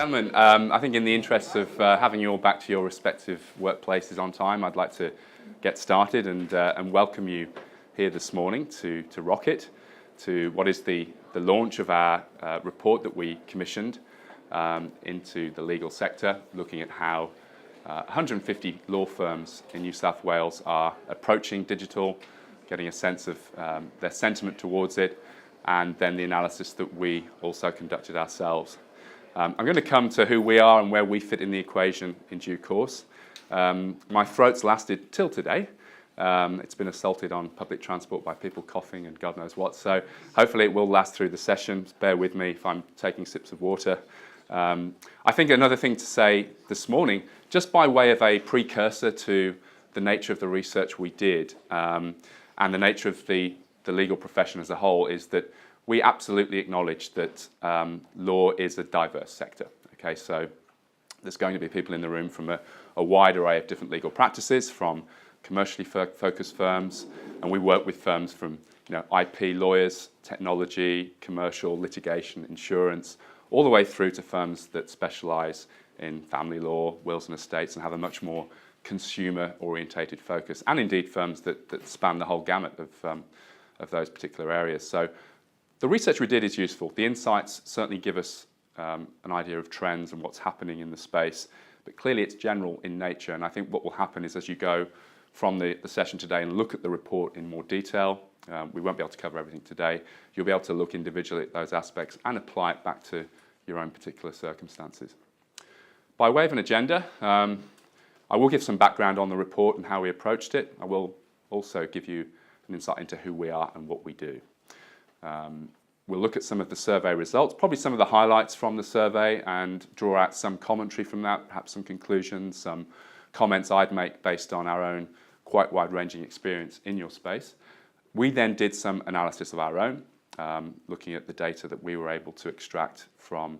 gentlemen, I think in the interests of having you all back to your respective workplaces on time, I'd like to get started and welcome you here this morning to Rocket, to what is the launch of our report that we commissioned into the legal sector, looking at how 150 law firms in New South Wales are approaching digital, getting a sense of their sentiment towards it, and then the analysis that we also conducted ourselves. I'm going to come to who we are and where we fit in the equation in due course. My throat's lasted till today. It's been assaulted on public transport by people coughing and God knows what, so hopefully it will last through the session. Bear with me if I'm taking sips of water. I think another thing to say this morning, just by way of a precursor to the nature of the research we did and the nature of the legal profession as a whole, is that we absolutely acknowledge that law is a diverse sector. Okay, so there's going to be people in the room from a wide array of different legal practices, from commercially focused firms, and we work with firms from IP lawyers, technology, commercial, litigation, insurance, all the way through to firms that specialise in family law, wills and estates, and have a much more consumer-orientated focus, and indeed firms that span the whole gamut of those particular areas. So the research we did is useful. The insights certainly give us an idea of trends and what's happening in the space, but clearly it's general in nature, and I think what will happen is as you go from the session today and look at the report in more detail, we won't be able to cover everything today, you'll be able to look individually at those aspects and apply it back to your own particular circumstances. By way of an agenda, I will give some background on the report and how we approached it. I will also give you an insight into who we are and what we do. We'll look at some of the survey results, probably some of the highlights from the survey, and draw out some commentary from that, perhaps some conclusions, some comments I'd make based on our own quite wide-ranging experience in your space. We then did some analysis of our own, looking at the data that we were able to extract from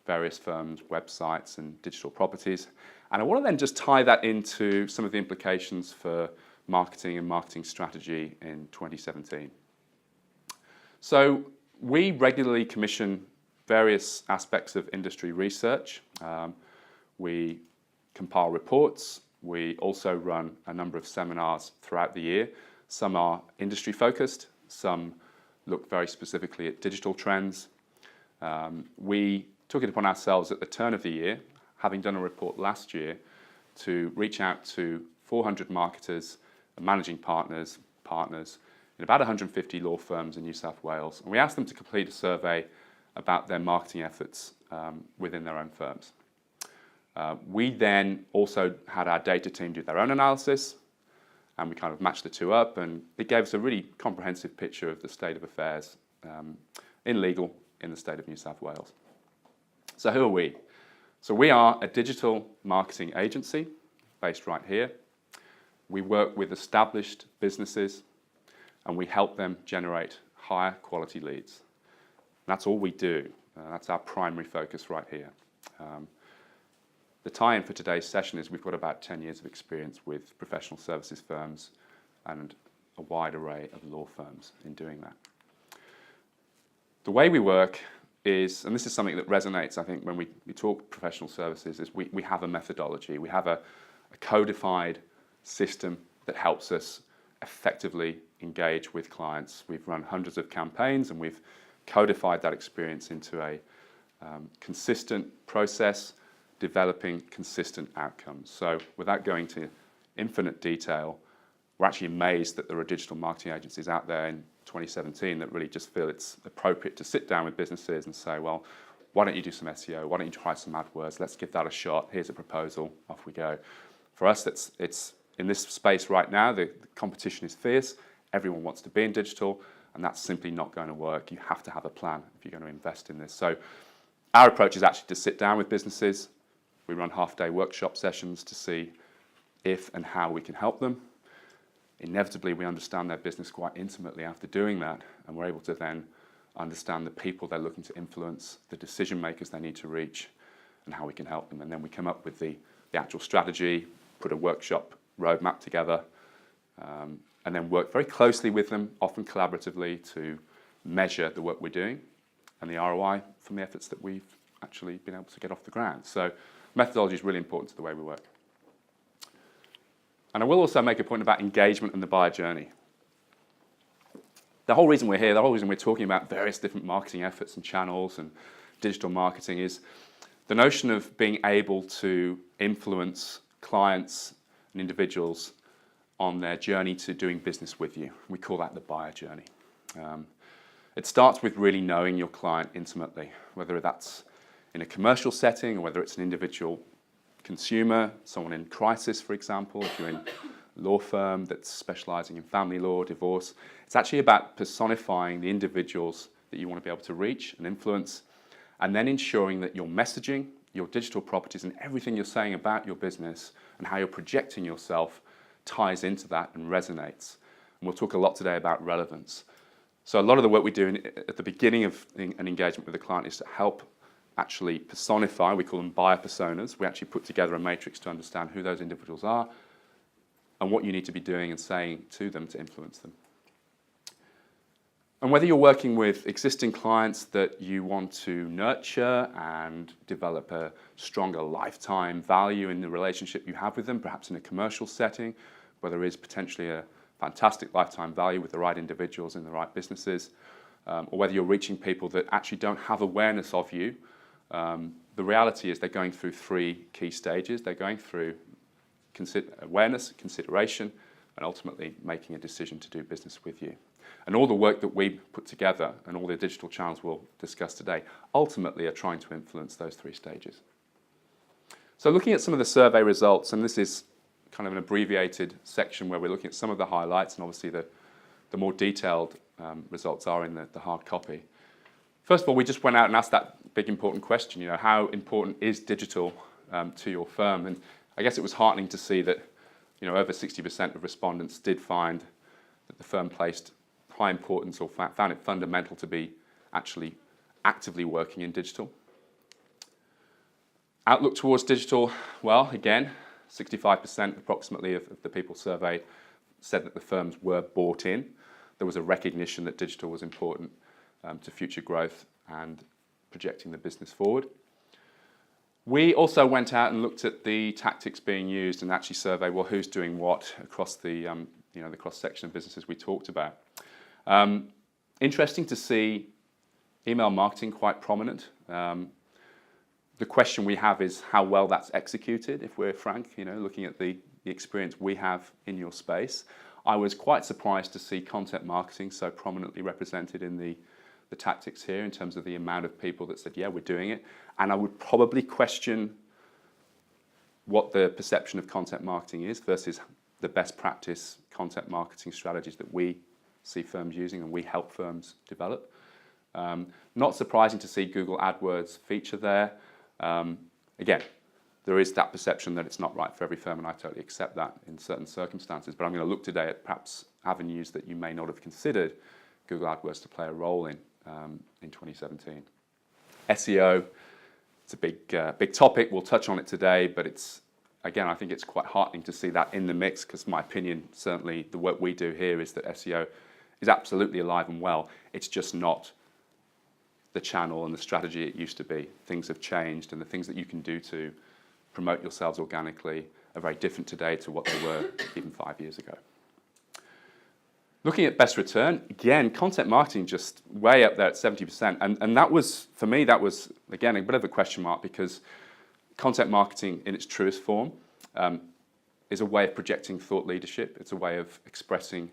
various firms, websites, and digital properties. And I want to then just tie that into some of the implications for marketing and marketing strategy in 2017. So we regularly commission various aspects of industry research. We compile reports. We also run a number of seminars throughout the year. Some are industry focused, some look very specifically at digital trends. We took it upon ourselves at the turn of the year, having done a report last year, to reach out to 400 marketers and managing partners in about 150 law firms in New South Wales. And we asked them to complete a survey about their marketing efforts within their own firms. We then also had our data team do their own analysis, and we kind of matched the two up, and it gave us a really comprehensive picture of the state of affairs in legal in the state of New South Wales. So who are we? So we are a digital marketing agency based right here. We work with established businesses and we help them generate higher quality leads. And that's all we do. That's our primary focus right here. The tie-in for today's session is we've got about 10 years of experience with professional services firms and a wide array of law firms in doing that. The way we work is, and this is something that resonates, I think, when we talk professional services, is we have a methodology. We have a codified system that helps us effectively engage with clients. We've run hundreds of campaigns and we've codified that experience into a consistent process, developing consistent outcomes. So without going to infinite detail, we're actually amazed that there are digital marketing agencies out there in 2017 that really just feel it's appropriate to sit down with businesses and say, well, why don't you do some SEO? Why don't you try some AdWords? Let's give that a shot. Here's a proposal. Off we go. For us, it's in this space right now, the competition is fierce. Everyone wants to be in digital, and that's simply not going to work. You have to have a plan if you're going to invest in this. So our approach is actually to sit down with businesses. We run half-day workshop sessions to see if and how we can help them. Inevitably, we understand their business quite intimately after doing that, and we're able to then understand the people they're looking to influence, the decision makers they need to reach, and how we can help them. And then we come up with the actual strategy, put a workshop roadmap together, and then work very closely with them, often collaboratively, to measure the work we're doing and the ROI from the efforts that we've actually been able to get off the ground. So methodology is really important to the way we work. And I will also make a point about engagement and the buyer journey. The whole reason we're here, the whole reason we're talking about various different marketing efforts and channels and digital marketing is the notion of being able to influence clients and individuals on their journey to doing business with you. We call that the buyer journey. It starts with really knowing your client intimately, whether that's in a commercial setting or whether it's an individual consumer, someone in crisis, for example, if you're in a law firm that's specializing in family law, divorce. It's actually about personifying the individuals that you want to be able to reach and influence, and then ensuring that your messaging, your digital properties, and everything you're saying about your business and how you're projecting yourself ties into that and resonates. And we'll talk a lot today about relevance. So a lot of the work we do at the beginning of an engagement with a client is to help actually personify, we call them buyer personas. We actually put together a matrix to understand who those individuals are and what you need to be doing and saying to them to influence them. And whether you're working with existing clients that you want to nurture and develop a stronger lifetime value in the relationship you have with them, perhaps in a commercial setting, where there is potentially a fantastic lifetime value with the right individuals in the right businesses, or whether you're reaching people that actually don't have awareness of you, the reality is they're going through three key stages. They're going through awareness, consideration, and ultimately making a decision to do business with you. And all the work that we put together and all the digital channels we'll discuss today ultimately are trying to influence those three stages. So looking at some of the survey results, and this is kind of an abbreviated section where we're looking at some of the highlights, and obviously the more detailed results are in the hard copy. First of all, we just went out and asked that big important question, how important is digital to your firm? And I guess it was heartening to see that over 60% of respondents did find that the firm placed high importance or found it fundamental to be actually actively working in digital. Outlook towards digital, well, again, 65% approximately of the people surveyed said that the firms were bought in. There was a recognition that digital was important to future growth and projecting the business forward. We also went out and looked at the tactics being used and actually surveyed, well, who's doing what across the the cross-section of businesses we talked about. Interesting to see email marketing quite prominent. The question we have is how well that's executed, if we're frank, looking at the experience we have in your space. I was quite surprised to see content marketing so prominently represented in the tactics here in terms of the amount of people that said, yeah, we're doing it. And I would probably question what the perception of content marketing is versus the best practice content marketing strategies that we see firms using and we help firms develop. Not surprising to see Google AdWords feature there. Again, there is that perception that it's not right for every firm, and I totally accept that in certain circumstances. But I'm going to look today at perhaps avenues that you may not have considered Google AdWords to play a role in 2017. SEO, it's a big topic. We'll touch on it today, but again, I think it's quite heartening to see that in the mix because my opinion, certainly the work we do here is that SEO is absolutely alive and well. It's just not the channel and the strategy it used to be. Things have changed, and the things that you can do to promote yourselves organically are very different today to what they were even 5 years ago. Looking at best return, again, content marketing just way up there at 70%. And that was, for me, again, a bit of a question mark because content marketing in its truest form is a way of projecting thought leadership. It's a way of expressing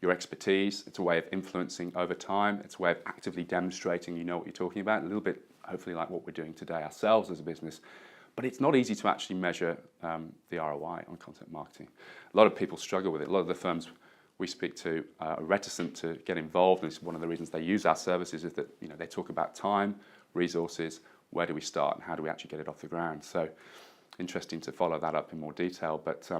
your expertise. It's a way of influencing over time. It's a way of actively demonstrating you know what you're talking about, a little bit hopefully like what we're doing today ourselves as a business. But it's not easy to actually measure the ROI on content marketing. A lot of people struggle with it. A lot of the firms we speak to are reticent to get involved. And it's one of the reasons they use our services is that they talk about time, resources, where do we start and how do we actually get it off the ground. So interesting to follow that up in more detail. But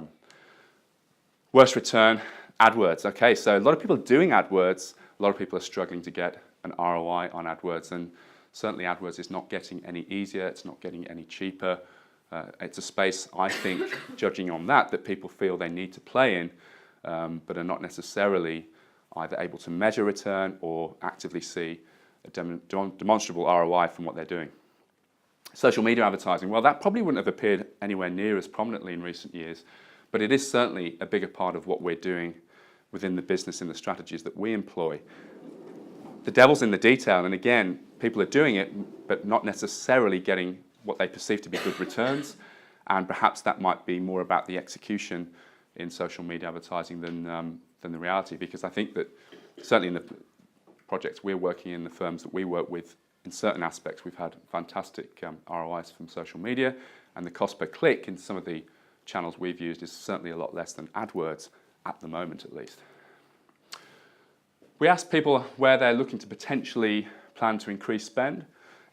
worst return, AdWords. Okay, so a lot of people are doing AdWords. A lot of people are struggling to get an ROI on AdWords. And certainly AdWords is not getting any easier. It's not getting any cheaper. It's a space, I think, judging on that people feel they need to play in, but are not necessarily either able to measure return or actively see a demonstrable ROI from what they're doing. Social media advertising, well, that probably wouldn't have appeared anywhere near as prominently in recent years, but it is certainly a bigger part of what we're doing within the business and the strategies that we employ. The devil's in the detail, and again, people are doing it, but not necessarily getting what they perceive to be good returns, and perhaps that might be more about the execution in social media advertising than the reality, because I think that certainly in the projects we're working in, the firms that we work with, in certain aspects we've had fantastic ROIs from social media, and the cost per click in some of the channels we've used is certainly a lot less than AdWords at the moment at least. We asked people where they're looking to potentially plan to increase spend.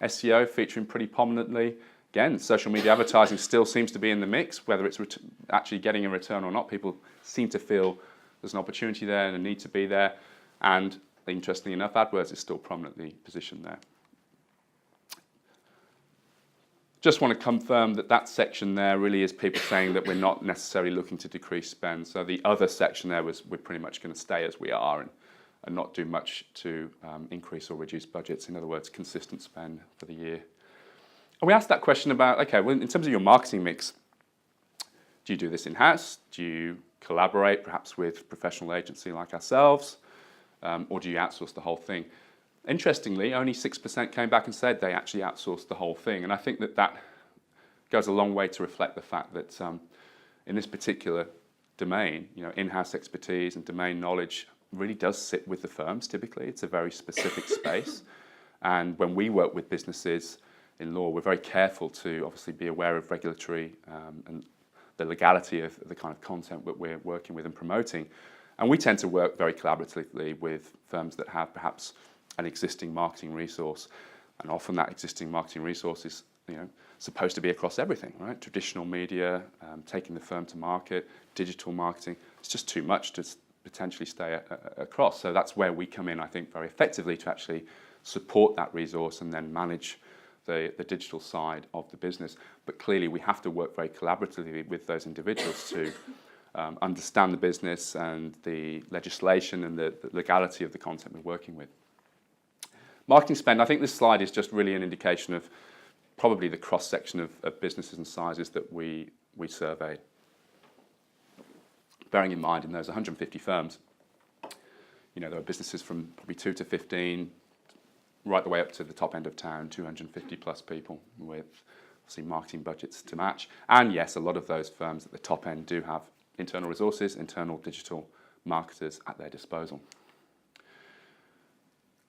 SEO featuring pretty prominently. Again, social media advertising still seems to be in the mix, whether it's actually getting a return or not. People seem to feel there's an opportunity there and a need to be there. And interestingly enough, AdWords is still prominently positioned there. Just want to confirm that that section there really is people saying that we're not necessarily looking to decrease spend. So the other section there was we're pretty much going to stay as we are and not do much to increase or reduce budgets. In other words, consistent spend for the year. And we asked that question about, okay, well, in terms of your marketing mix, do you do this in-house? Do you collaborate perhaps with a professional agency like ourselves? Or do you outsource the whole thing? Interestingly, only 6% came back and said they actually outsourced the whole thing. And I think that that goes a long way to reflect the fact that in this particular domain, in-house expertise and domain knowledge really does sit with the firms typically. It's a very specific space. And when we work with businesses in law, we're very careful to obviously be aware of regulatory and the legality of the kind of content that we're working with and promoting. And we tend to work very collaboratively with firms that have perhaps an existing marketing resource, and often that existing marketing resource is supposed to be across everything, right? Traditional media, taking the firm to market, digital marketing. It's just too much to potentially stay across. So that's where we come in, I think, very effectively to actually support that resource and then manage the digital side of the business. But clearly we have to work very collaboratively with those individuals to understand the business and the legislation and the legality of the content we're working with. Marketing spend, I think this slide is just really an indication of probably the cross-section of businesses and sizes that we surveyed. Bearing in mind in those 150 firms, there are businesses from probably 2 to 15, right the way up to the top end of town, 250 plus people with obviously marketing budgets to match. And yes, a lot of those firms at the top end do have internal resources, internal digital marketers at their disposal.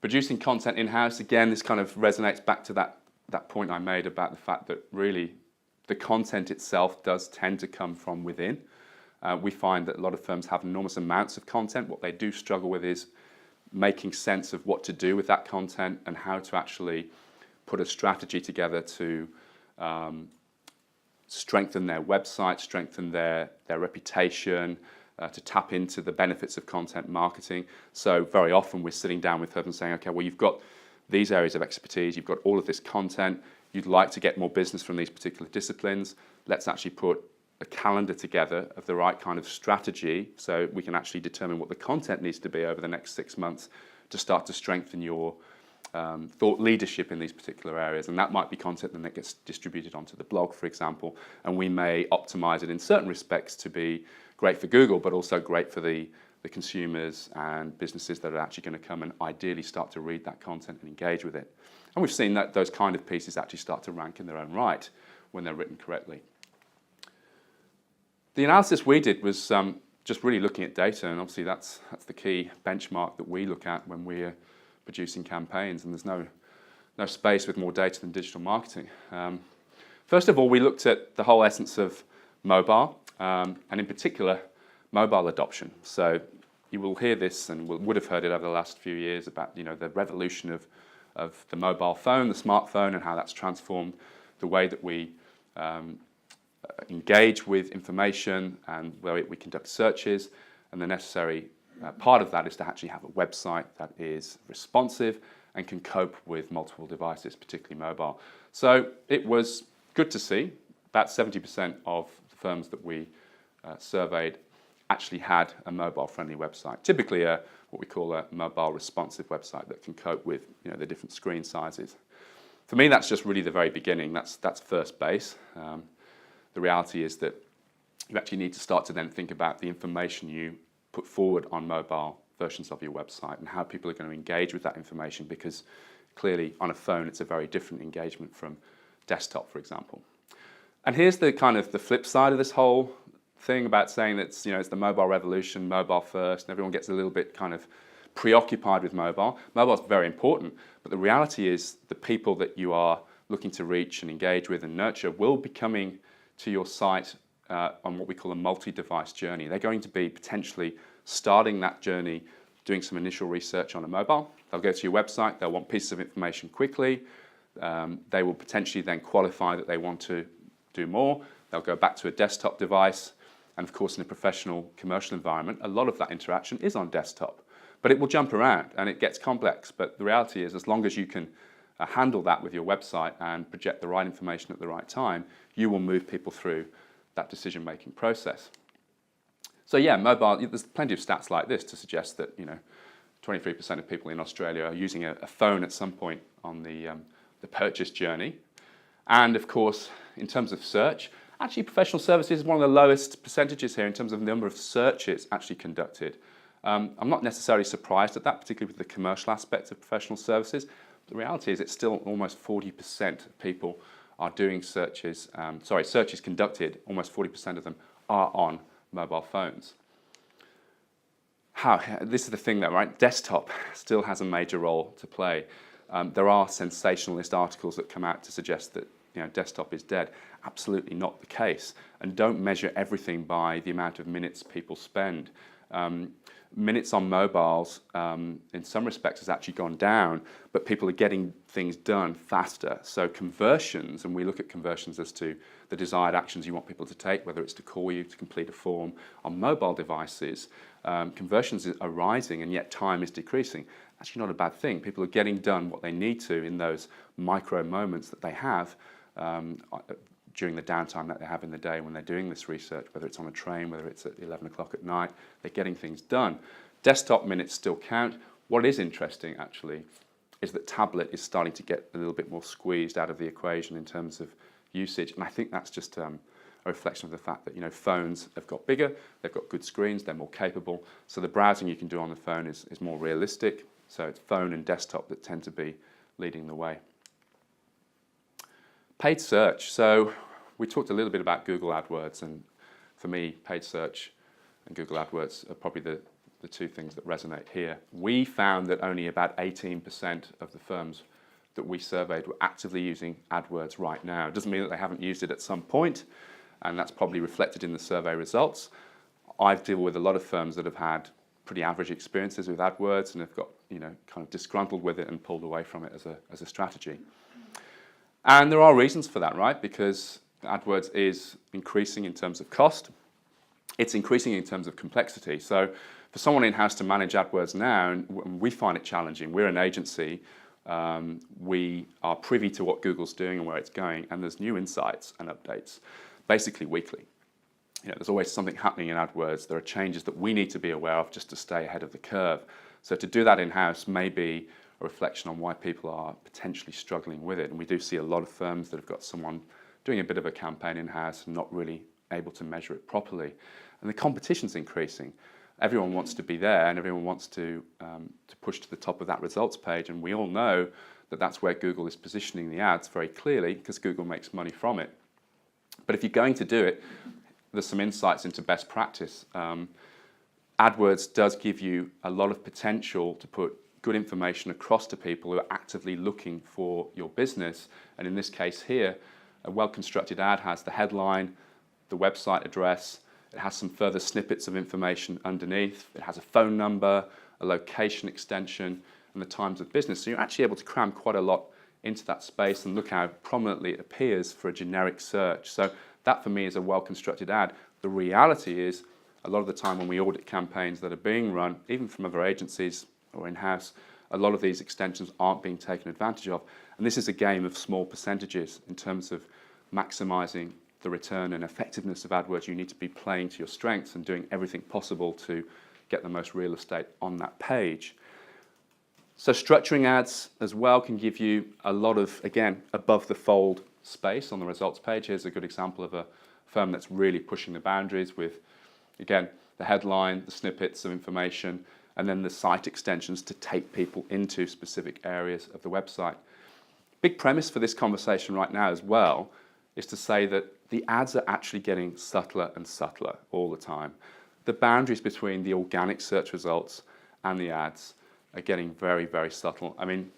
Producing content in-house, again, this kind of resonates back to that point I made about the fact that really the content itself does tend to come from within. We find that a lot of firms have enormous amounts of content. What they do struggle with is making sense of what to do with that content and how to actually put a strategy together to strengthen their website, strengthen their reputation, to tap into the benefits of content marketing. So very often we're sitting down with firms and saying, okay, well, you've got these areas of expertise, you've got all of this content, you'd like to get more business from these particular disciplines. Let's actually put a calendar together of the right kind of strategy so we can actually determine what the content needs to be over the next 6 months to start to strengthen your thought leadership in these particular areas. And that might be content that gets distributed onto the blog, for example, and we may optimize it in certain respects to be great for Google, but also great for the consumers and businesses that are actually going to come and ideally start to read that content and engage with it. And we've seen that those kind of pieces actually start to rank in their own right when they're written correctly. The analysis we did was just really looking at data, and obviously that's the key benchmark that we look at when we're producing campaigns, and there's no space with more data than digital marketing. First of all, we looked at the whole essence of mobile, and in particular, mobile adoption. So you will hear this, and would have heard it over the last few years about the revolution of the mobile phone, the smartphone, and how that's transformed the way that we engage with information and where we conduct searches. And the necessary part of that is to actually have a website that is responsive and can cope with multiple devices, particularly mobile. So it was good to see about 70% of the firms that we surveyed actually had a mobile-friendly website, typically what we call a mobile responsive website that can cope with the different screen sizes. For me, that's just really the very beginning. That's first base. The reality is that you actually need to start to then think about the information you put forward on mobile versions of your website and how people are going to engage with that information, because clearly on a phone it's a very different engagement from desktop, for example. And here's the kind of the flip side of this whole thing about saying that it's the mobile revolution, mobile first, and everyone gets a little bit kind of preoccupied with mobile. Mobile is very important, but the reality is the people that you are looking to reach and engage with and nurture will be coming to your site on what we call a multi-device journey. They're going to be potentially starting that journey, doing some initial research on a mobile. They'll go to your website, they'll want pieces of information quickly. They will potentially then qualify that they want to do more. They'll go back to a desktop device. And of course, in a professional commercial environment, a lot of that interaction is on desktop. But it will jump around and it gets complex. But the reality is, as long as you can handle that with your website and project the right information at the right time, you will move people through that decision-making process. So yeah, mobile, there's plenty of stats like this to suggest that 23% of people in Australia are using a phone at some point on the purchase journey. And of course, in terms of search, actually professional services is one of the lowest percentages here in terms of the number of searches actually conducted. I'm not necessarily surprised at that, particularly with the commercial aspects of professional services. The reality is it's still almost 40% of people are doing searches, searches conducted, almost 40% of them are on mobile phones. This is the thing though, right? Desktop still has a major role to play. There are sensationalist articles that come out to suggest that desktop is dead. Absolutely not the case. And don't measure everything by the amount of minutes people spend. Minutes on mobiles, in some respects, has actually gone down, but people are getting things done faster. So conversions, and we look at conversions as to the desired actions you want people to take, whether it's to call you, to complete a form on mobile devices, conversions are rising and yet time is decreasing. Actually not a bad thing. People are getting done what they need to in those micro moments that they have during the downtime that they have in the day when they're doing this research, whether it's on a train, whether it's at 11 o'clock at night, they're getting things done. Desktop minutes still count. What is interesting, actually, is that tablet is starting to get a little bit more squeezed out of the equation in terms of usage, and I think that's just a reflection of the fact that phones have got bigger, they've got good screens, they're more capable, so the browsing you can do on the phone is more realistic, so it's phone and desktop that tend to be leading the way. Paid search. So we talked a little bit about Google AdWords, and for me, paid search and Google AdWords are probably the two things that resonate here. We found that only about 18% of the firms that we surveyed were actively using AdWords right now. It doesn't mean that they haven't used it at some point, and that's probably reflected in the survey results. I deal with a lot of firms that have had pretty average experiences with AdWords and have got kind of disgruntled with it and pulled away from it as a strategy. And there are reasons for that, right? Because AdWords is increasing in terms of cost. It's increasing in terms of complexity. So for someone in-house to manage AdWords now, we find it challenging. We're an agency. We are privy to what Google's doing and where it's going, and there's new insights and updates, basically weekly. There's always something happening in AdWords. There are changes that we need to be aware of just to stay ahead of the curve. So to do that in-house may be a reflection on why people are potentially struggling with it. And we do see a lot of firms that have got someone doing a bit of a campaign in-house and not really able to measure it properly. And the competition's increasing. Everyone wants to be there and everyone wants to push to the top of that results page. And we all know that that's where Google is positioning the ads very clearly, because Google makes money from it. But if you're going to do it, there's some insights into best practice. AdWords does give you a lot of potential to put good information across to people who are actively looking for your business. And in this case here, a well-constructed ad has the headline, the website address, it has some further snippets of information underneath, it has a phone number, a location extension, and the times of business. So you're actually able to cram quite a lot into that space, and look how prominently it appears for a generic search. So that for me is a well-constructed ad. The reality is, a lot of the time when we audit campaigns that are being run, even from other agencies or in-house, a lot of these extensions aren't being taken advantage of. And this is a game of small percentages in terms of maximizing the return and effectiveness of AdWords. You need to be playing to your strengths and doing everything possible to get the most real estate on that page. So structuring ads as well can give you a lot of, again, above the fold space on the results page. Here's a good example of a firm that's really pushing the boundaries with, again, the headline, the snippets of information, and then the site extensions to take people into specific areas of the website. Big premise for this conversation right now as well is to say that the ads are actually getting subtler and subtler all the time. The boundaries between the organic search results and the ads are getting very, very subtle. I mean,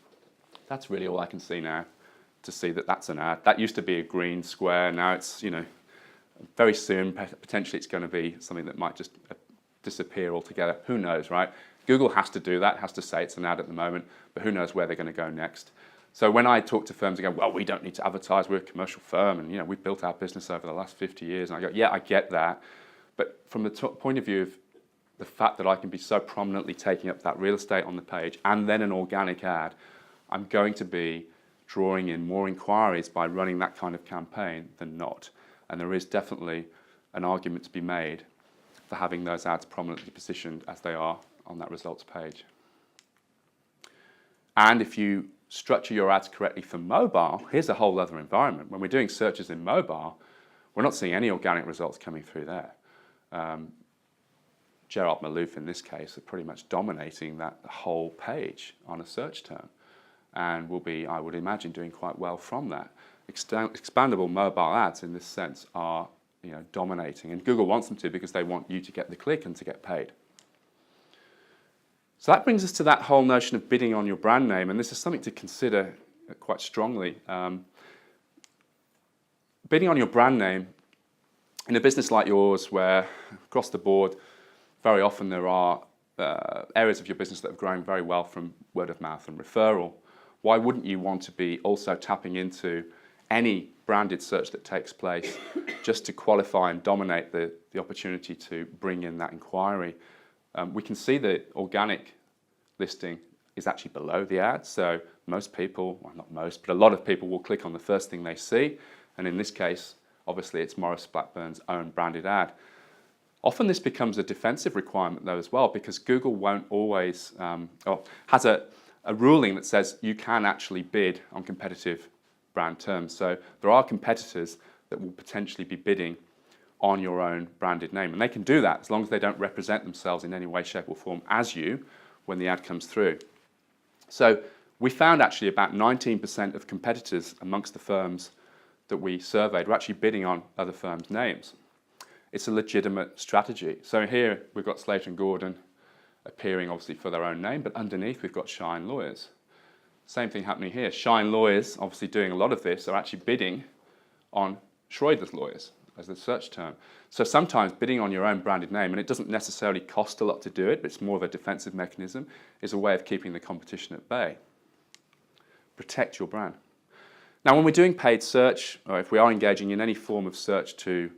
that's really all I can see now to see that that's an ad. That used to be a green square. Now it's, very soon, potentially it's going to be something that might just disappear altogether. Who knows, right? Google has to do that, has to say it's an ad at the moment, but who knows where they're going to go next. So when I talk to firms, they go, well, we don't need to advertise, we're a commercial firm, and we've built our business over the last 50 years. And I go, yeah, I get that. But from the point of view of the fact that I can be so prominently taking up that real estate on the page and then an organic ad, I'm going to be drawing in more inquiries by running that kind of campaign than not. And there is definitely an argument to be made for having those ads prominently positioned as they are on that results page. And if you structure your ads correctly for mobile, here's a whole other environment. When we're doing searches in mobile, we're not seeing any organic results coming through there. Gerard Malouf, in this case, are pretty much dominating that whole page on a search term, and will be, I would imagine, doing quite well from that. Expandable mobile ads, in this sense, are dominating, and Google wants them to because they want you to get the click and to get paid. So that brings us to that whole notion of bidding on your brand name, and this is something to consider quite strongly. Bidding on your brand name in a business like yours, where across the board, very often there are areas of your business that have grown very well from word of mouth and referral. Why wouldn't you want to be also tapping into any branded search that takes place just to qualify and dominate the opportunity to bring in that inquiry? We can see that organic listing is actually below the ad, so most people, well, not most, but a lot of people will click on the first thing they see, and in this case, obviously it's Maurice Blackburn's own branded ad. Often this becomes a defensive requirement though as well, because Google won't always, has a ruling that says you can actually bid on competitive brand terms. So there are competitors that will potentially be bidding on your own branded name. And they can do that as long as they don't represent themselves in any way, shape or form as you when the ad comes through. So we found actually about 19% of competitors amongst the firms that we surveyed were actually bidding on other firms' names. It's a legitimate strategy. So here we've got Slater & Gordon appearing obviously for their own name, but underneath we've got Shine Lawyers. Same thing happening here. Shine Lawyers, obviously doing a lot of this, are actually bidding on Schroeder's Lawyers as the search term. So sometimes bidding on your own branded name, and it doesn't necessarily cost a lot to do it, but it's more of a defensive mechanism, is a way of keeping the competition at bay. Protect your brand. Now, when we're doing paid search, or if we are engaging in any form of search to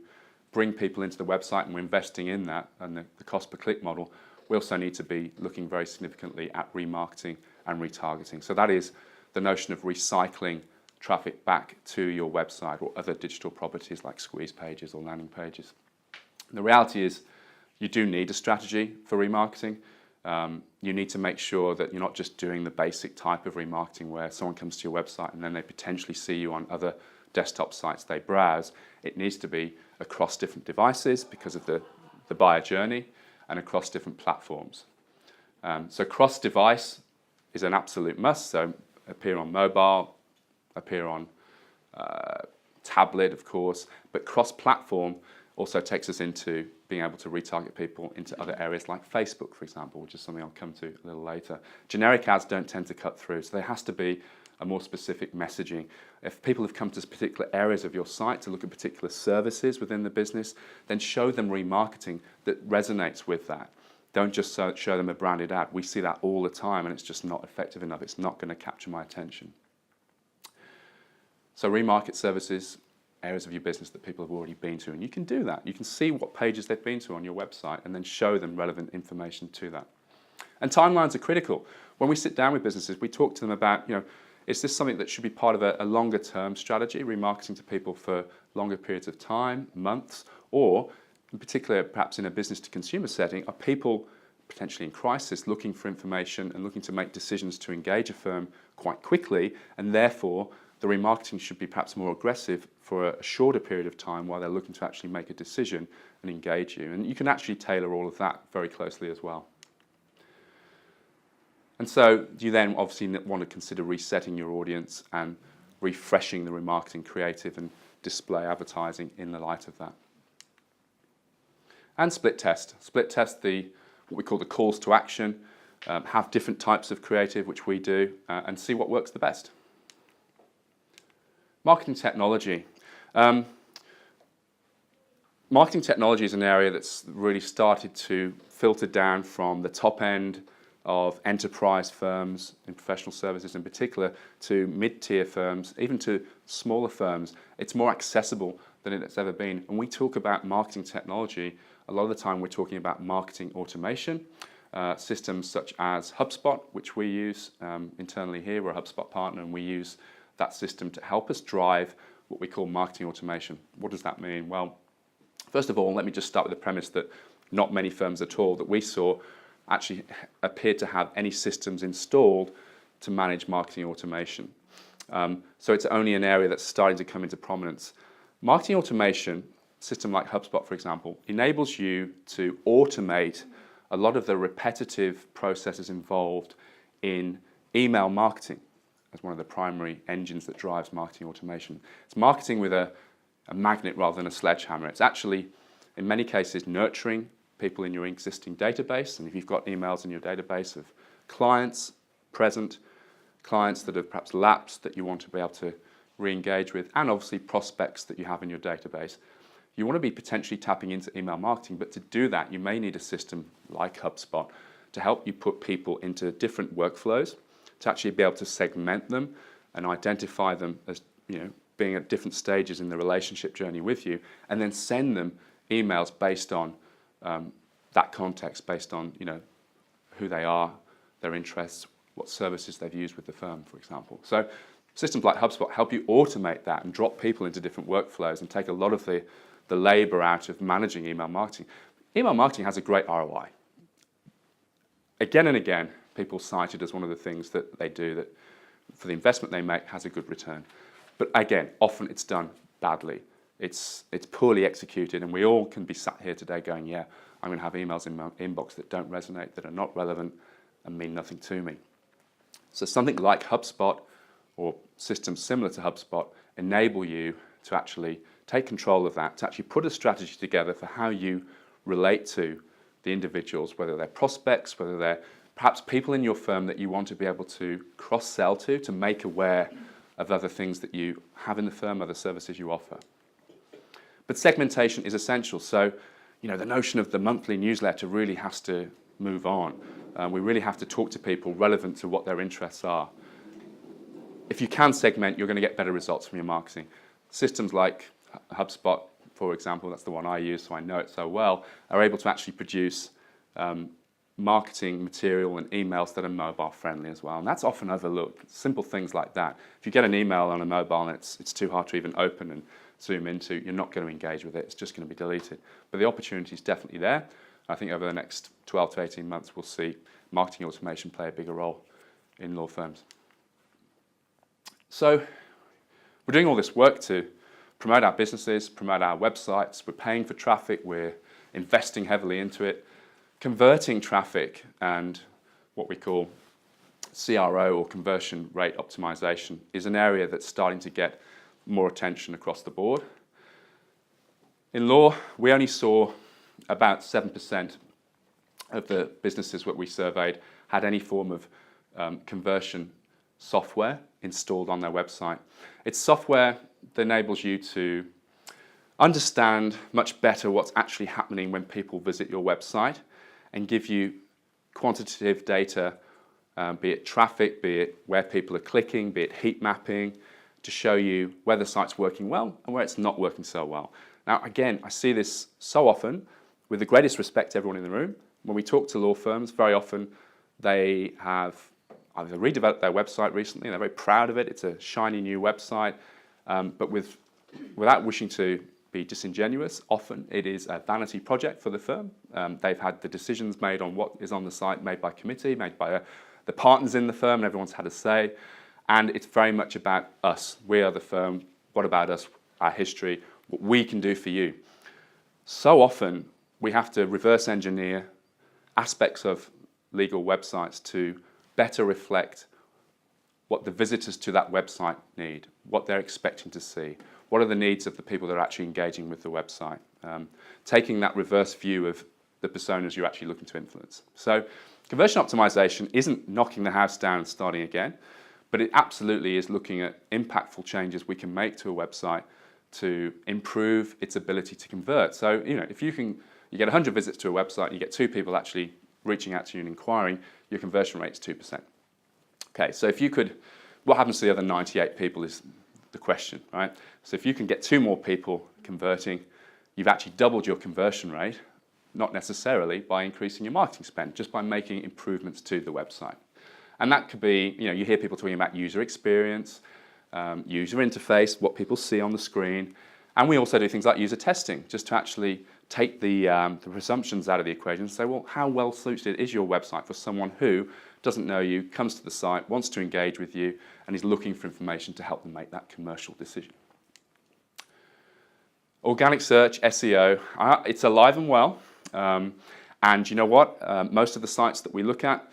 bring people into the website and we're investing in that and the cost per click model, we also need to be looking very significantly at remarketing and retargeting. So that is the notion of recycling traffic back to your website or other digital properties like squeeze pages or landing pages. The reality is you do need a strategy for remarketing. You need to make sure that you're not just doing the basic type of remarketing where someone comes to your website and then they potentially see you on other desktop sites they browse. It needs to be across different devices because of the buyer journey and across different platforms. So cross-device is an absolute must. So appear on mobile, appear on tablet, of course, but cross-platform also takes us into being able to retarget people into other areas like Facebook, for example, which is something I'll come to a little later. Generic ads don't tend to cut through, so there has to be a more specific messaging. If people have come to particular areas of your site to look at particular services within the business, then show them remarketing that resonates with that. Don't just show them a branded ad. We see that all the time and it's just not effective enough. It's not going to capture my attention. So remarket services, areas of your business that people have already been to, and you can do that. You can see what pages they've been to on your website and then show them relevant information to that. And timelines are critical. When we sit down with businesses, we talk to them about, is this something that should be part of a longer term strategy, remarketing to people for longer periods of time, months, or in particular, perhaps in a business to consumer setting, are people potentially in crisis, looking for information and looking to make decisions to engage a firm quite quickly, and therefore the remarketing should be perhaps more aggressive for a shorter period of time while they're looking to actually make a decision and engage you. And you can actually tailor all of that very closely as well. And so you then obviously want to consider resetting your audience and refreshing the remarketing creative and display advertising in the light of that. And split test. Split test what we call the calls to action, have different types of creative, which we do, and see what works the best. Marketing technology. Marketing technology is an area that's really started to filter down from the top end of enterprise firms in professional services in particular to mid-tier firms, even to smaller firms. It's more accessible than it's ever been. When we talk about marketing technology, a lot of the time we're talking about marketing automation, systems such as HubSpot, which we use internally here. We're a HubSpot partner and we use that system to help us drive what we call marketing automation. What does that mean? Well, first of all, let me just start with the premise that not many firms at all that we saw actually appeared to have any systems installed to manage marketing automation. So it's only an area that's starting to come into prominence. Marketing automation, a system like HubSpot, for example, enables you to automate a lot of the repetitive processes involved in email marketing as one of the primary engines that drives marketing automation. It's marketing with a magnet rather than a sledgehammer. It's actually, in many cases, nurturing people in your existing database, and if you've got emails in your database of clients, present clients that have perhaps lapsed that you want to be able to re-engage with, and obviously prospects that you have in your database, you want to be potentially tapping into email marketing, but to do that you may need a system like HubSpot to help you put people into different workflows, to actually be able to segment them and identify them as being at different stages in the relationship journey with you, and then send them emails based on that context, based on who they are, their interests, what services they've used with the firm, for example. So systems like HubSpot help you automate that and drop people into different workflows and take a lot of the labor out of managing email marketing. Email marketing has a great ROI. Again and again, people cite it as one of the things that they do that for the investment they make has a good return. But again, often it's done badly. It's poorly executed, and we all can be sat here today going, yeah, I'm going to have emails in my inbox that don't resonate, that are not relevant, and mean nothing to me. So something like HubSpot or systems similar to HubSpot enable you to actually take control of that, to actually put a strategy together for how you relate to the individuals, whether they're prospects, whether they're perhaps people in your firm that you want to be able to cross-sell to make aware of other things that you have in the firm, other services you offer. But segmentation is essential. So, the notion of the monthly newsletter really has to move on. We really have to talk to people relevant to what their interests are. If you can segment, you're going to get better results from your marketing. Systems like HubSpot, for example, that's the one I use, so I know it so well, are able to actually produce marketing material and emails that are mobile friendly as well. And that's often overlooked. Simple things like that. If you get an email on a mobile and it's too hard to even open and zoom into, you're not going to engage with it. It's just going to be deleted. But the opportunity is definitely there. I think over the next 12 to 18 months, we'll see marketing automation play a bigger role in law firms. So we're doing all this work to promote our businesses, promote our websites. We're paying for traffic. We're investing heavily into it. Converting traffic and what we call CRO, or conversion rate optimization, is an area that's starting to get more attention across the board. In law, we only saw about 7% of the businesses that we surveyed had any form of conversion software installed on their website. It's software that enables you to understand much better what's actually happening when people visit your website and give you quantitative data, be it traffic, be it where people are clicking, be it heat mapping, to show you where the site's working well and where it's not working so well. Now, again, I see this so often, with the greatest respect to everyone in the room. When we talk to law firms, very often they have either redeveloped their website recently, and they're very proud of it. It's a shiny new website, but without wishing to be disingenuous. Often it is a vanity project for the firm. They've had the decisions made on what is on the site made by committee, made by the partners in the firm, and everyone's had a say. And it's very much about us. We are the firm. What about us, our history, what we can do for you? So often we have to reverse engineer aspects of legal websites to better reflect what the visitors to that website need, what they're expecting to see, what are the needs of the people that are actually engaging with the website, taking that reverse view of the personas you're actually looking to influence. So conversion optimization isn't knocking the house down and starting again, but it absolutely is looking at impactful changes we can make to a website to improve its ability to convert. So, if you get 100 visits to a website and you get 2 people actually reaching out to you and inquiring, your conversion rate is 2%. Okay, so what happens to the other 98 people is the question, right? So if you can get 2 more people converting, you've actually doubled your conversion rate, not necessarily by increasing your marketing spend, just by making improvements to the website. And that could be, you hear people talking about user experience, user interface, what people see on the screen. And we also do things like user testing, just to actually take the presumptions out of the equation and say, well, how well suited is your website for someone who doesn't know you, comes to the site, wants to engage with you, and is looking for information to help them make that commercial decision. Organic search, SEO, it's alive and well. And you know what? Most of the sites that we look at,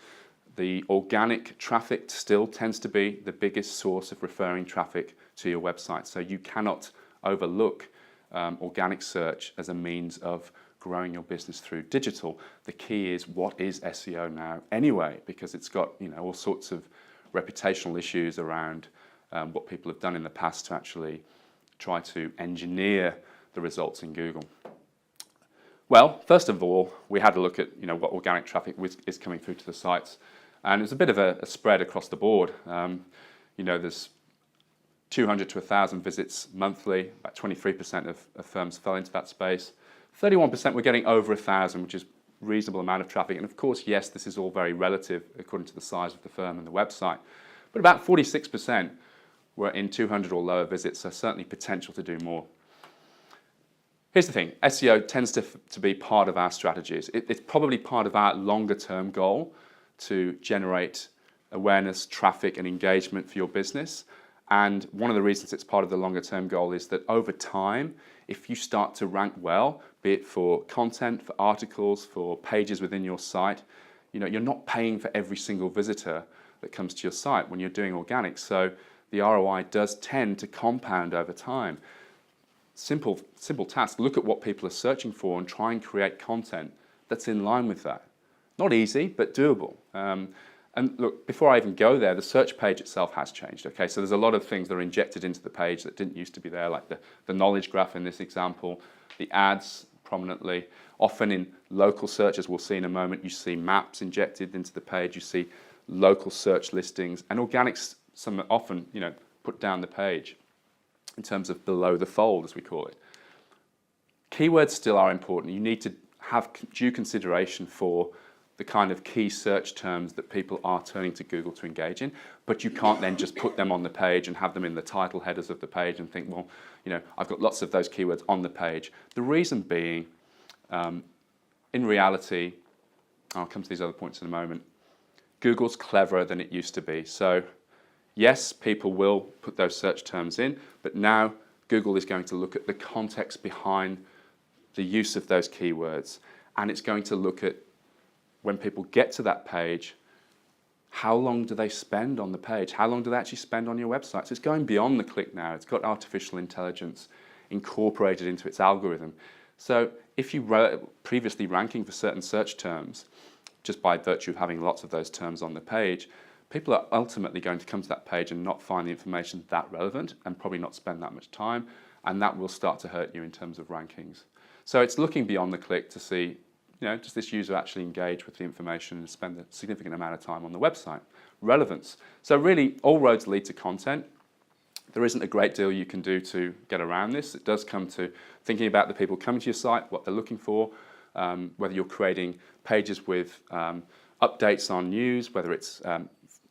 the organic traffic still tends to be the biggest source of referring traffic to your website. So you cannot overlook organic search as a means of growing your business through digital. The key is, what is SEO now anyway? Because it's got all sorts of reputational issues around what people have done in the past to actually try to engineer the results in Google. Well, first of all, we had a look at what organic traffic is coming through to the sites, and it's a bit of a spread across the board. There's 200 to 1,000 visits monthly. About 23% of firms fell into that space. 31% were getting over 1,000, which is a reasonable amount of traffic. And of course, yes, this is all very relative according to the size of the firm and the website. But about 46% were in 200 or lower visits, so certainly potential to do more. Here's the thing, SEO tends to be part of our strategies. It's probably part of our longer term goal to generate awareness, traffic, and engagement for your business. And one of the reasons it's part of the longer term goal is that over time, if you start to rank well, be it for content, for articles, for pages within your site, you're not paying for every single visitor that comes to your site when you're doing organic. So the ROI does tend to compound over time. Simple task, look at what people are searching for and try and create content that's in line with that. Not easy, but doable. And look, before I even go there, the search page itself has changed. Okay, so there's a lot of things that are injected into the page that didn't used to be there, like the knowledge graph in this example, the ads prominently. Often in local search, as we'll see in a moment, you see maps injected into the page, you see local search listings, and organics often put down the page in terms of below the fold, as we call it. Keywords still are important. You need to have due consideration for the kind of key search terms that people are turning to Google to engage in, but you can't then just put them on the page and have them in the title headers of the page and think, well, I've got lots of those keywords on the page. The reason being, in reality, I'll come to these other points in a moment, Google's cleverer than it used to be. So yes, people will put those search terms in, but now Google is going to look at the context behind the use of those keywords, and it's going to look at, when people get to that page, how long do they spend on the page? How long do they actually spend on your website? So it's going beyond the click now. It's got artificial intelligence incorporated into its algorithm. So if you were previously ranking for certain search terms, just by virtue of having lots of those terms on the page, people are ultimately going to come to that page and not find the information that relevant and probably not spend that much time, and that will start to hurt you in terms of rankings. So it's looking beyond the click to see, does this user actually engage with the information and spend a significant amount of time on the website? Relevance. So really, all roads lead to content. There isn't a great deal you can do to get around this. It does come to thinking about the people coming to your site, what they're looking for, whether you're creating pages with updates on news, whether it's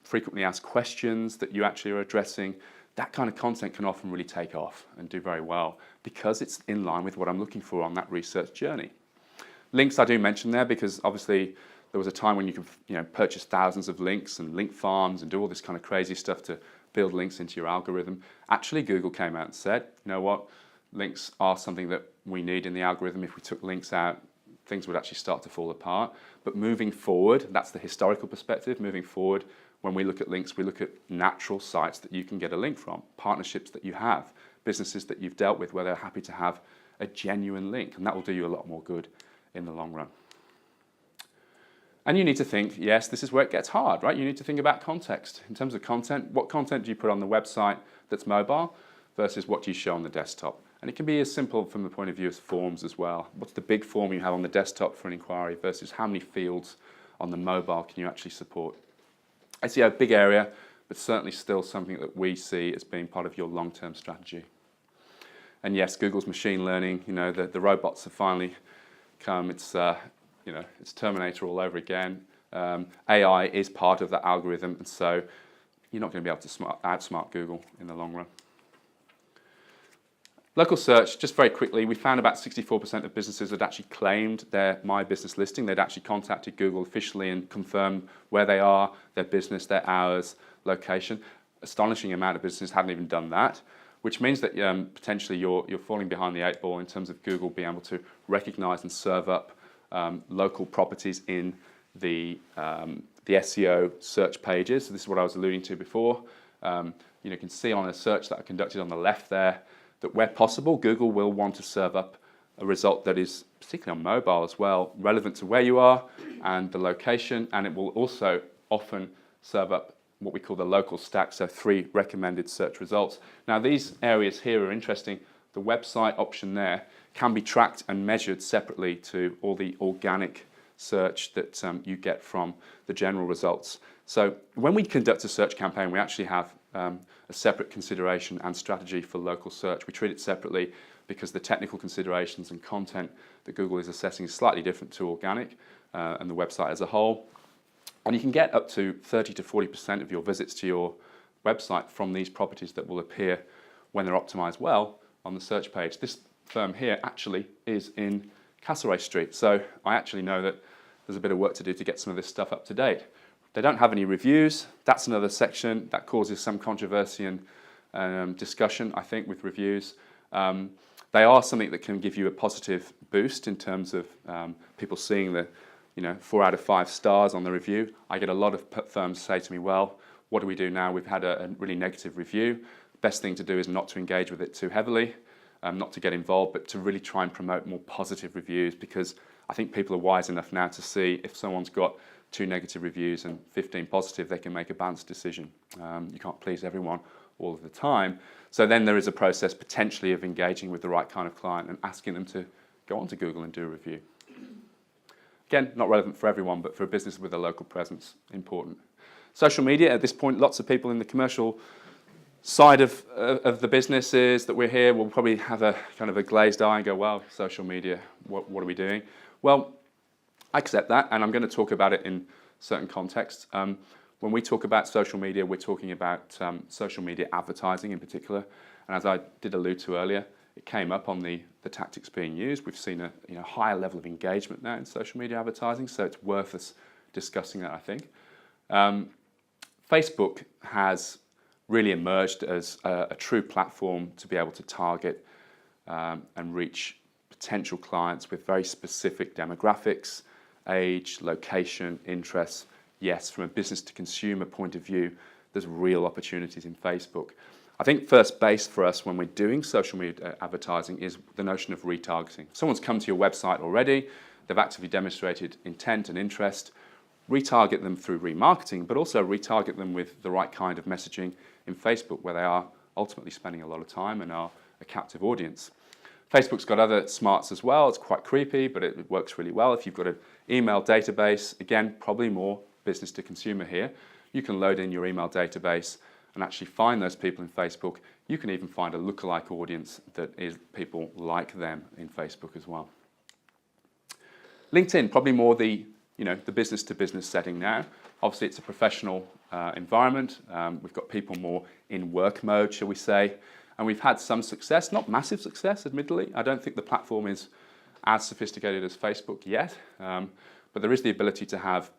frequently asked questions that you actually are addressing. That kind of content can often really take off and do very well because it's in line with what I'm looking for on that research journey. Links I do mention there because obviously there was a time when you could purchase thousands of links and link farms and do all this kind of crazy stuff to build links into your algorithm. Actually, Google came out and said, you know what, links are something that we need in the algorithm. If we took links out, things would actually start to fall apart. But moving forward, that's the historical perspective, moving forward, when we look at links, we look at natural sites that you can get a link from, partnerships that you have, businesses that you've dealt with where they're happy to have a genuine link, and that will do you a lot more good in the long run. And you need to think, yes, this is where it gets hard, right? You need to think about context. In terms of content, what content do you put on the website that's mobile versus what do you show on the desktop? And it can be as simple from the point of view as forms as well. What's the big form you have on the desktop for an inquiry versus how many fields on the mobile can you actually support? SEO, big area, but certainly still something that we see as being part of your long-term strategy. And yes, Google's machine learning, the robots have finally come. It's it's Terminator all over again. AI is part of that algorithm, and so you're not going to be able to outsmart Google in the long run. Local search, just very quickly, we found about 64% of businesses had actually claimed their My Business listing. They'd actually contacted Google officially and confirmed where they are, their business, their hours, location. Astonishing amount of businesses hadn't even done that, which means that potentially you're falling behind the 8 ball in terms of Google being able to recognize and serve up local properties in the SEO search pages. So this is what I was alluding to before. You can see on a search that I conducted on the left there that where possible, Google will want to serve up a result that is, particularly on mobile as well, relevant to where you are and the location, and it will also often serve up what we call the local stack, so 3 recommended search results. Now these areas here are interesting. The website option there can be tracked and measured separately to all the organic search that you get from the general results. So when we conduct a search campaign, we actually have a separate consideration and strategy for local search. We treat it separately because the technical considerations and content that Google is assessing is slightly different to organic and the website as a whole. And you can get up to 30 to 40% of your visits to your website from these properties that will appear when they're optimized well on the search page. This firm here actually is in Castlereagh Street, so I actually know that there's a bit of work to do to get some of this stuff up to date. They don't have any reviews. That's another section that causes some controversy and discussion, I think, with reviews. They are something that can give you a positive boost in terms of people seeing the 4 out of 5 stars on the review. I get a lot of firms say to me, well, what do we do now? We've had a really negative review. Best thing to do is not to engage with it too heavily, not to get involved, but to really try and promote more positive reviews, because I think people are wise enough now to see if someone's got 2 negative reviews and 15 positive, they can make a balanced decision. You can't please everyone all of the time. So then there is a process potentially of engaging with the right kind of client and asking them to go onto Google and do a review. Again, not relevant for everyone, but for a business with a local presence, important. Social media, at this point, lots of people in the commercial side of the businesses that we're here will probably have a kind of a glazed eye and go, well, social media, what are we doing? Well, I accept that, and I'm going to talk about it in certain contexts. When we talk about social media, we're talking about social media advertising in particular. And as I did allude to earlier, it came up on the tactics being used. We've seen a higher level of engagement now in social media advertising, so it's worth us discussing that, I think. Facebook has really emerged as a true platform to be able to target and reach potential clients with very specific demographics, age, location, interests. Yes, from a business to consumer point of view, there's real opportunities in Facebook. I think first base for us when we're doing social media advertising is the notion of retargeting. Someone's come to your website already, they've actively demonstrated intent and interest, retarget them through remarketing, but also retarget them with the right kind of messaging in Facebook where they are ultimately spending a lot of time and are a captive audience. Facebook's got other smarts as well. It's quite creepy, but it works really well. If you've got an email database, again, probably more business to consumer here, you can load in your email database and actually find those people in Facebook. You can even find a lookalike audience that is people like them in Facebook as well. LinkedIn, probably more the business to business setting now. Obviously, it's a professional environment. We've got people more in work mode, shall we say. And we've had some success, not massive success, admittedly. I don't think the platform is as sophisticated as Facebook yet, but there is the ability to have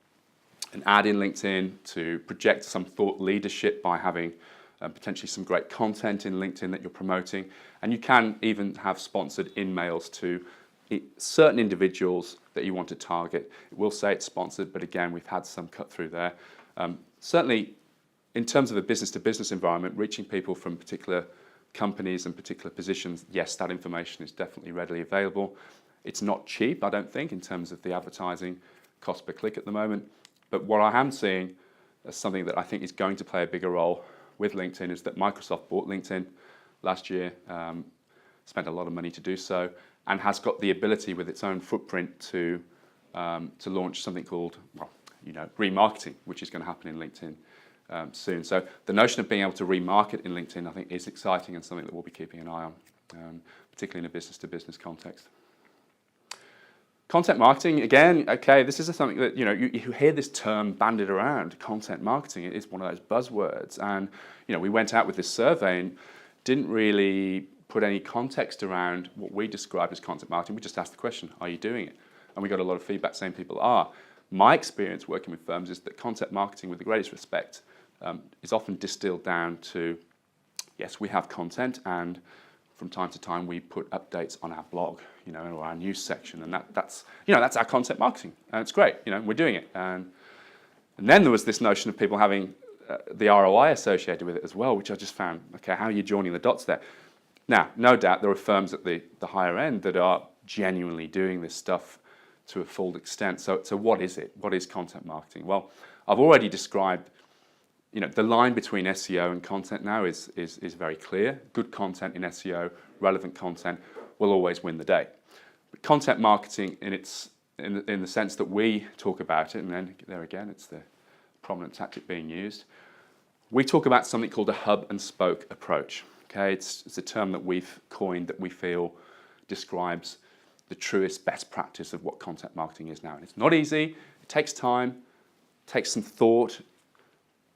an ad in LinkedIn, to project some thought leadership by having potentially some great content in LinkedIn that you're promoting. And you can even have sponsored in-mails to certain individuals that you want to target. It will say it's sponsored, but again, we've had some cut through there. Certainly, in terms of a business-to-business environment, reaching people from particular companies and particular positions, yes, that information is definitely readily available. It's not cheap, I don't think, in terms of the advertising cost per click at the moment. But what I am seeing as something that I think is going to play a bigger role with LinkedIn is that Microsoft bought LinkedIn last year, spent a lot of money to do so, and has got the ability with its own footprint to launch something called, remarketing, which is going to happen in LinkedIn soon. So the notion of being able to remarket in LinkedIn, I think, is exciting and something that we'll be keeping an eye on, particularly in a business-to-business context. Content marketing, again, okay, this is something that, you hear this term bandied around, content marketing. It is one of those buzzwords. And, we went out with this survey and didn't really put any context around what we described as content marketing. We just asked the question, are you doing it? And we got a lot of feedback saying people are. My experience working with firms is that content marketing, with the greatest respect, is often distilled down to, yes, we have content, and from time to time we put updates on our blog, or our news section, and that's our content marketing, and it's great, we're doing it. And then there was this notion of people having the ROI associated with it as well, which I just found, okay, how are you joining the dots there? Now, no doubt there are firms at the higher end that are genuinely doing this stuff to a full extent. So what is it? What is content marketing? Well, I've already described, the line between SEO and content now is very clear. Good content in SEO, relevant content, will always win the day. But content marketing in the sense that we talk about it, and then there again, it's the prominent tactic being used. We talk about something called a hub and spoke approach. Okay, it's a term that we've coined that we feel describes the truest best practice of what content marketing is now. And it's not easy, it takes time, takes some thought,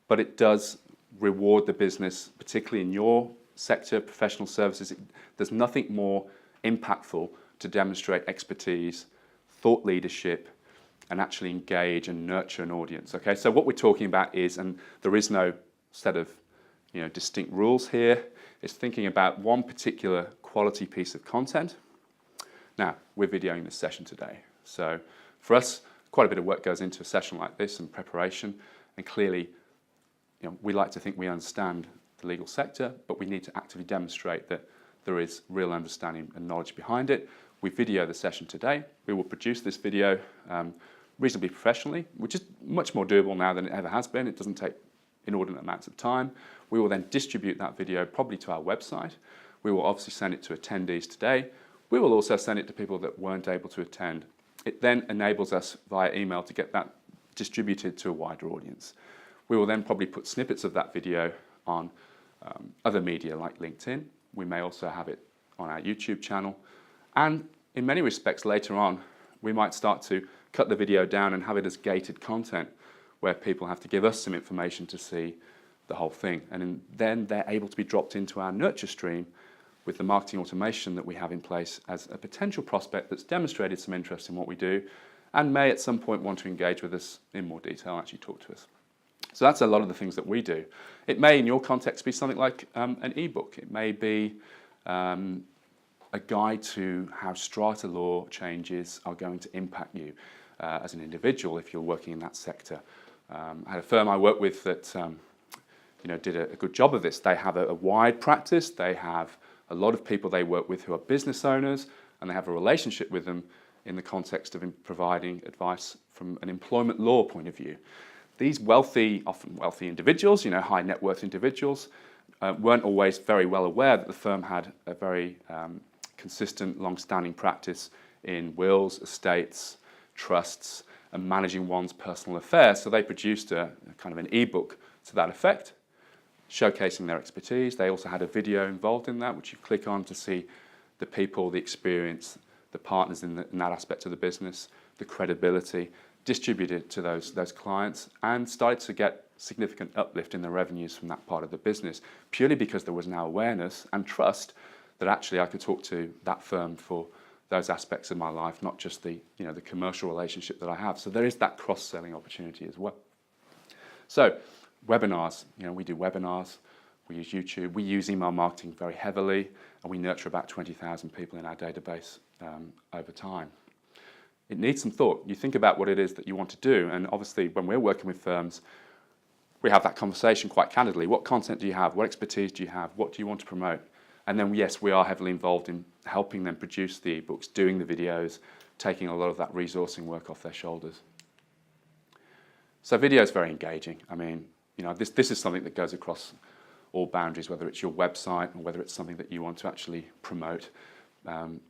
but it does reward the business, particularly in your sector, professional services. There's nothing more impactful to demonstrate expertise, thought leadership, and actually engage and nurture an audience. Okay, so what we're talking about is, and there is no set of distinct rules here, is thinking about one particular quality piece of content. Now, we're videoing this session today. So for us, quite a bit of work goes into a session like this and preparation, and clearly, we like to think we understand the legal sector, but we need to actively demonstrate that there is real understanding and knowledge behind it. We video the session today. We will produce this video reasonably professionally, which is much more doable now than it ever has been. It doesn't take inordinate amounts of time. We will then distribute that video probably to our website. We will obviously send it to attendees today. We will also send it to people that weren't able to attend. It then enables us via email to get that distributed to a wider audience. We will then probably put snippets of that video on other media like LinkedIn. We may also have it on our YouTube channel. And in many respects later on, we might start to cut the video down and have it as gated content where people have to give us some information to see the whole thing. And then they're able to be dropped into our nurture stream with the marketing automation that we have in place as a potential prospect that's demonstrated some interest in what we do and may at some point want to engage with us in more detail and actually talk to us. So that's a lot of the things that we do. It may, in your context, be something like an ebook. It may be a guide to how strata law changes are going to impact you as an individual if you're working in that sector. I had a firm I worked with that did a good job of this. They have a wide practice. They have a lot of people they work with who are business owners, and they have a relationship with them in the context of providing advice from an employment law point of view. These often wealthy individuals, high net worth individuals, weren't always very well aware that the firm had a very consistent, long-standing practice in wills, estates, trusts, and managing one's personal affairs. So they produced a kind of an ebook to that effect, showcasing their expertise. They also had a video involved in that, which you click on to see the people, the experience, the partners in that aspect of the business, the credibility, distributed to those clients, and started to get significant uplift in the revenues from that part of the business, purely because there was now awareness and trust that actually I could talk to that firm for those aspects of my life, not just the commercial relationship that I have. So there is that cross-selling opportunity as well. So webinars, we do webinars, we use YouTube, we use email marketing very heavily, and we nurture about 20,000 people in our database over time. It needs some thought. You think about what it is that you want to do, and obviously when we're working with firms, we have that conversation quite candidly. What content do you have? What expertise do you have? What do you want to promote? And then, yes, we are heavily involved in helping them produce the ebooks, doing the videos, taking a lot of that resourcing work off their shoulders. So video is very engaging. I mean, this is something that goes across all boundaries, whether it's your website or whether it's something that you want to actually promote.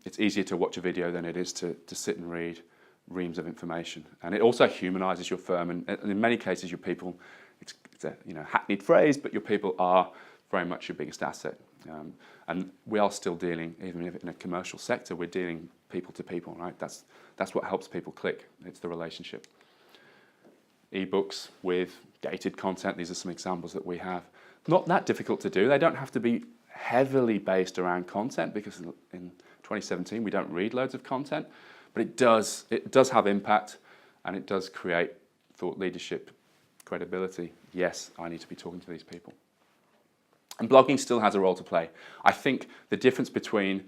It's easier to watch a video than it is to sit and read reams of information. And it also humanises your firm, and in many cases your people, it's a hackneyed phrase, but your people are very much your biggest asset. And we are still dealing, even if in a commercial sector, we're dealing people to people, right? That's what helps people click. It's the relationship. Ebooks with gated content, these are some examples that we have. Not that difficult to do. They don't have to be heavily based around content, because in 2017 we don't read loads of content, but it does have impact, and it does create thought leadership, credibility. Yes, I need to be talking to these people. And blogging still has a role to play. I think the difference between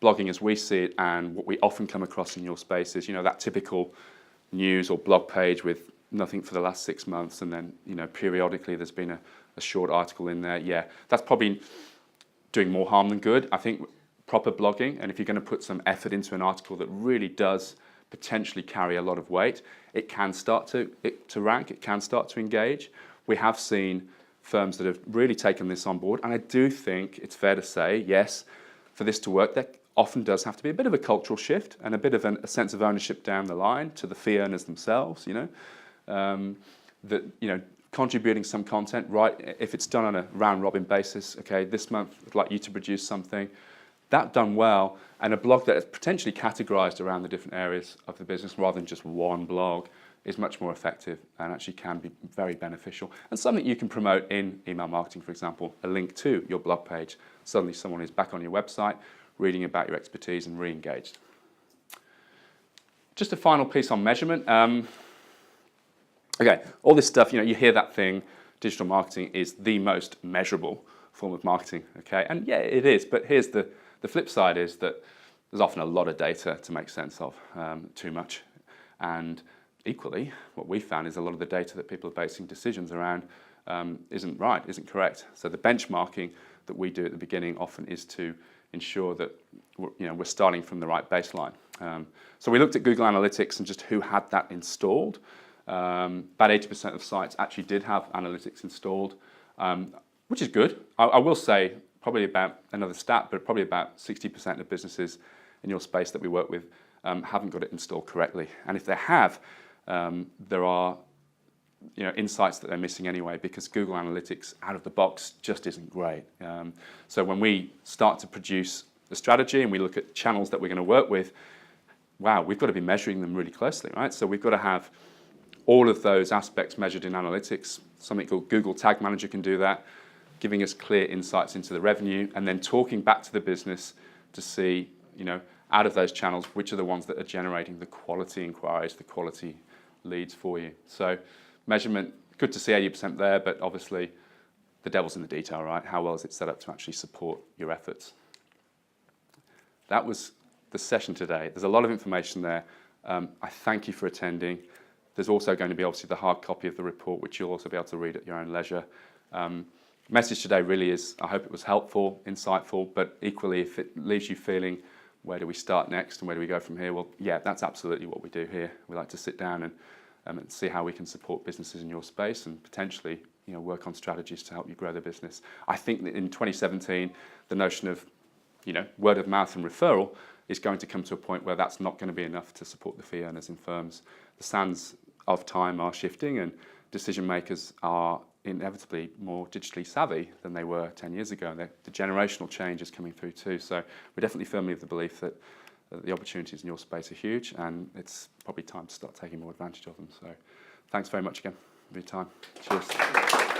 blogging as we see it and what we often come across in your space is, that typical news or blog page with nothing for the last 6 months, and then, periodically there's been a short article in there. Yeah, that's probably doing more harm than good. I think proper blogging, and if you're going to put some effort into an article that really does potentially carry a lot of weight, it can start to rank, it can start to engage. We have seen firms that have really taken this on board, and I do think it's fair to say, yes, for this to work, there often does have to be a bit of a cultural shift and a bit of a sense of ownership down the line to the fee earners themselves, contributing some content, right? If it's done on a round-robin basis, okay, this month I'd like you to produce something, that done well, and a blog that is potentially categorized around the different areas of the business rather than just one blog is much more effective and actually can be very beneficial. And something you can promote in email marketing, for example, a link to your blog page. Suddenly someone is back on your website, reading about your expertise and re-engaged. Just a final piece on measurement. Okay, all this stuff, you hear that thing, digital marketing is the most measurable form of marketing, okay? And yeah, it is, but here's the flip side is that there's often a lot of data to make sense of, too much. And equally, what we found is a lot of the data that people are basing decisions around isn't right, isn't correct. So the benchmarking that we do at the beginning often is to ensure that we're starting from the right baseline. So we looked at Google Analytics and just who had that installed. About 80% of sites actually did have analytics installed, which is good. I will say probably about another stat, but probably about 60% of businesses in your space that we work with haven't got it installed correctly. And if they have, there are insights that they're missing anyway, because Google Analytics out of the box just isn't great. So when we start to produce a strategy and we look at channels that we're going to work with, wow, we've got to be measuring them really closely, right? So we've got to have all of those aspects measured in analytics. Something called Google Tag Manager can do that, giving us clear insights into the revenue, and then talking back to the business to see, out of those channels, which are the ones that are generating the quality inquiries, the quality leads for you. So measurement, good to see 80% there, but obviously the devil's in the detail, right? How well is it set up to actually support your efforts? That was the session today. There's a lot of information there. I thank you for attending. There's also going to be obviously the hard copy of the report, which you'll also be able to read at your own leisure. Message today really is, I hope it was helpful, insightful, but equally if it leaves you feeling, where do we start next and where do we go from here? Well, yeah, that's absolutely what we do here. We like to sit down and see how we can support businesses in your space and potentially work on strategies to help you grow the business. I think that in 2017, the notion of word of mouth and referral is going to come to a point where that's not going to be enough to support the fee earners in firms. The sands of time are shifting, and decision makers are inevitably more digitally savvy than they were 10 years ago. And the generational change is coming through too. So we're definitely firmly of the belief that the opportunities in your space are huge, and it's probably time to start taking more advantage of them. So thanks very much again. for your time. Cheers.